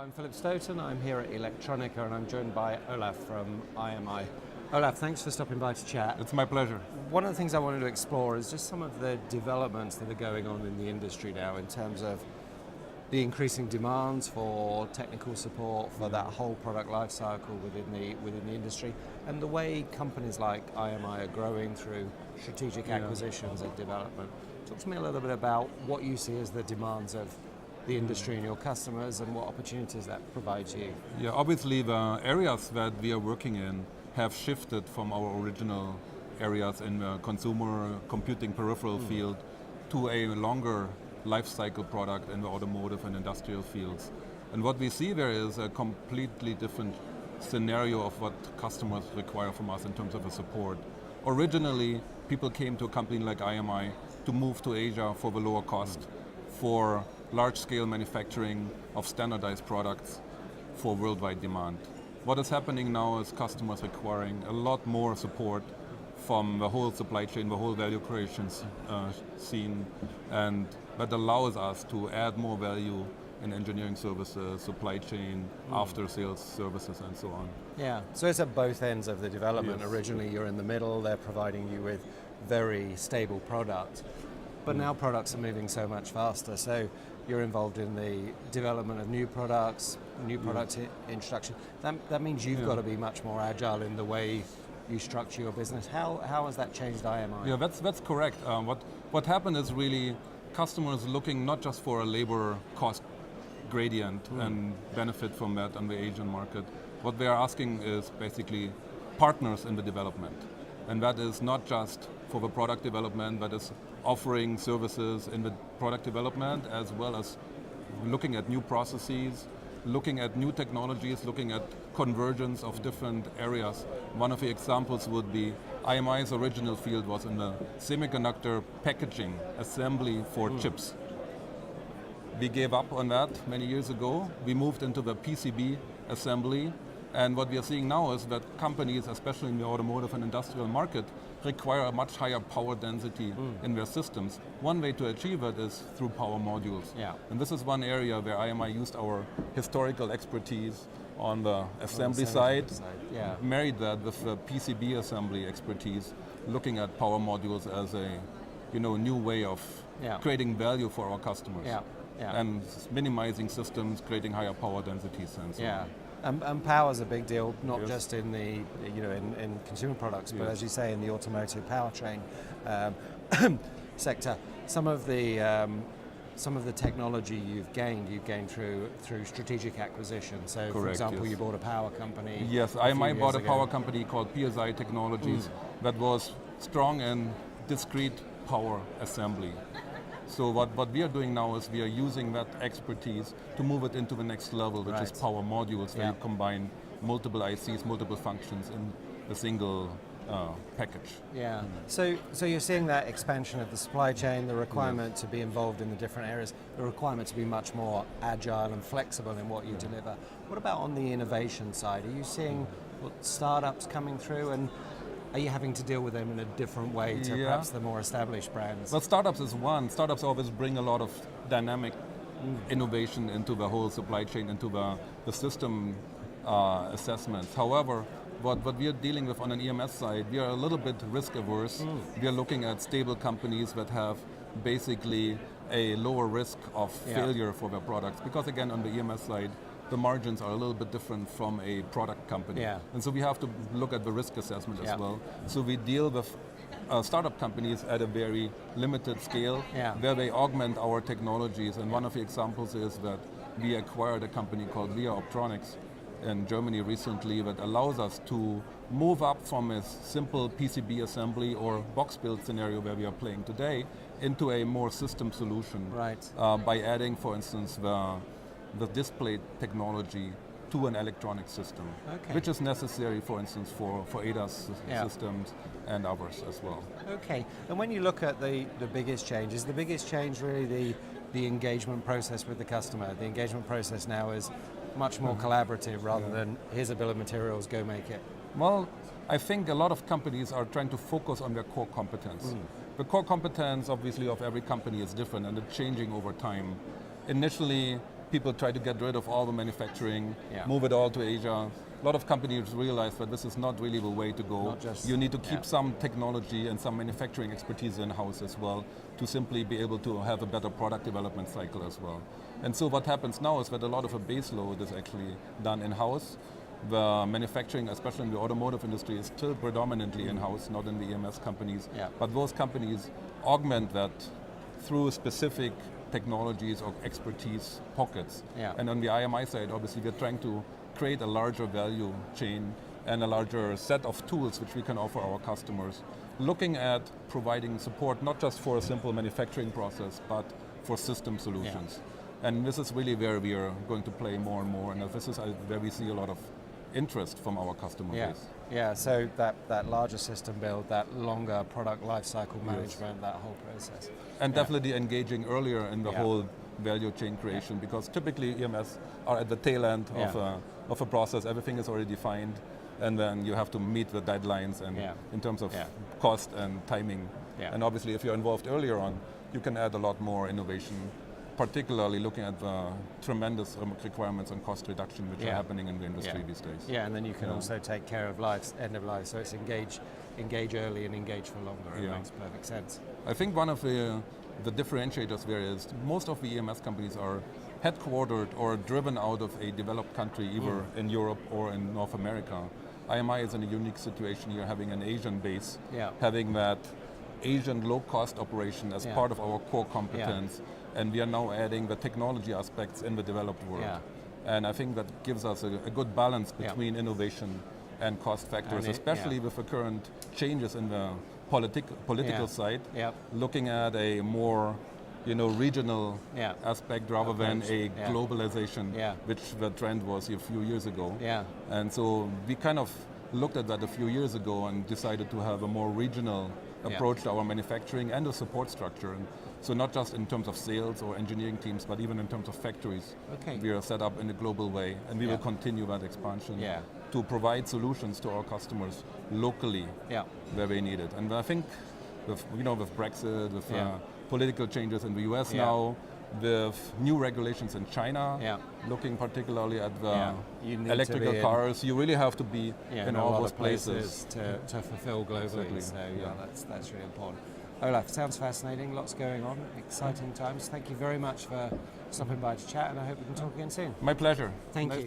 I'm Philip Stoten, I'm here at Electronica and I'm joined by Olaf from IMI. Olaf, thanks for stopping by to chat. It's my pleasure. One of the things I wanted to explore is just some of the developments that are going on in the industry now in terms of the increasing demands for technical support for that whole product life cycle within the industry, and the way companies like IMI are growing through strategic acquisitions and development. Talk to me a little bit about what you see as the demands of the industry and your customers and what opportunities that provides you. Yeah, obviously the areas that we are working in have shifted from our original areas in the consumer computing peripheral field to a longer life cycle product in the automotive and industrial fields. And what we see there is a completely different scenario of what customers require from us in terms of the support. Originally, people came to a company like IMI to move to Asia for the lower cost, for large-scale manufacturing of standardized products for worldwide demand. What is happening now is customers requiring a lot more support from the whole supply chain, the whole value creation scene, and that allows us to add more value in engineering services, supply chain, after-sales services, and so on. Yeah, so it's at both ends of the development. Yes. Originally you're in the middle, they're providing you with very stable product. But now products are moving so much faster, so you're involved in the development of new products, new product introduction. That means you've got to be much more agile in the way you structure your business. How has that changed IMI? Yeah, that's correct. What happened is really customers looking not just for a labor cost gradient and benefit from that on the Asian market. What they are asking is basically partners in the development. And that is not just for the product development, but is offering services in the product development as well as looking at new processes, looking at new technologies, looking at convergence of different areas. One of the examples would be IMI's original field was in the semiconductor packaging assembly for chips. We gave up on that many years ago. We moved into the PCB assembly. And what we are seeing now is that companies, especially in the automotive and industrial market, require a much higher power density in their systems. One way to achieve it is through power modules. Yeah. And this is one area where IMI used our historical expertise on the assembly side, married that with the PCB assembly expertise, looking at power modules as a new way of creating value for our customers. And minimizing systems, creating higher power densities and so on. And power is a big deal, not just in the in consumer products, but as you say, in the automotive powertrain sector. Some of the technology you've gained through strategic acquisition. So, for example, you bought a power company. Yes, IMI bought a power company called PSI Technologies that was strong in discrete power assembly. So what we are doing now is we are using that expertise to move it into the next level, which is power modules, where you combine multiple ICs, multiple functions in a single package. Yeah. So you're seeing that expansion of the supply chain, the requirement to be involved in the different areas, the requirement to be much more agile and flexible in what you deliver. What about on the innovation side? Are you seeing startups coming through, and are you having to deal with them in a different way to perhaps the more established brands? Well, startups is one. Startups always bring a lot of dynamic innovation into the whole supply chain, into the system assessments. However, what we are dealing with on an EMS side, we are a little bit risk averse. We are looking at stable companies that have basically a lower risk of failure for their products. Because again, on the EMS side, the margins are a little bit different from a product company. And so we have to look at the risk assessment as well. So we deal with startup companies at a very limited scale where they augment our technologies. And one of the examples is that we acquired a company called Electronica in Germany recently that allows us to move up from a simple PCB assembly or box build scenario where we are playing today into a more system solution by adding, for instance, the display technology to an electronic system, which is necessary, for instance, for ADAS systems and others as well. Okay, and when you look at the biggest change, is the biggest change really the engagement process with the customer? The engagement process now is much more collaborative rather than here's a bill of materials, go make it. Well, I think a lot of companies are trying to focus on their core competence. The core competence, obviously, of every company is different and it's changing over time. Initially, people try to get rid of all the manufacturing, Yeah. move it all to Asia. A lot of companies realize that this is not really the way to go. Not just- you need to keep yeah. some technology and some manufacturing expertise in-house as well to simply be able to have a better product development cycle as well. And so what happens now is that a lot of a base load is actually done in-house. The manufacturing, especially in the automotive industry, is still predominantly in-house, not in the EMS companies. Yeah. But those companies augment that through specific technologies or expertise pockets. Yeah. And on the IMI side, obviously, we're trying to create a larger value chain and a larger set of tools which we can offer our customers, looking at providing support not just for a simple manufacturing process, but for system solutions. And this is really where we are going to play more and more, and this is where we see a lot of interest from our customer base. Yeah, so that larger system build, that longer product lifecycle management, that whole process. And definitely engaging earlier in the Yeah. whole value chain creation, because typically EMS are at the tail end of a process. Everything is already defined, and then you have to meet the deadlines and in terms of cost and timing. Yeah. And obviously, if you're involved earlier on, you can add a lot more innovation, particularly looking at the tremendous requirements on cost reduction which are happening in the industry these days. Yeah, and then you can also take care of end of life, so it's engage early and engage for longer. It makes perfect sense. I think one of the differentiators there is most of the EMS companies are headquartered or driven out of a developed country, either in Europe or in North America. IMI is in a unique situation. You're having an Asian base, having that Asian low-cost operation as part of our core competence, and we are now adding the technology aspects in the developed world. Yeah. And I think that gives us a good balance between innovation and cost factors, especially with the current changes in the political side, looking at a more regional aspect rather than a globalization, which the trend was a few years ago. And so we kind of looked at that a few years ago and decided to have a more regional approach to our manufacturing and the support structure. And so not just in terms of sales or engineering teams, but even in terms of factories. We are set up in a global way, and we will continue that expansion to provide solutions to our customers locally where they need it. And I think with Brexit, with political changes in the US now, with new regulations in China, looking particularly at the electrical cars, you really have to be in all those places to fulfill globally. So that's really important. Olaf, sounds fascinating, lots going on, exciting times. Thank you very much for stopping by to chat, and I hope we can talk again soon. My pleasure. Thank you.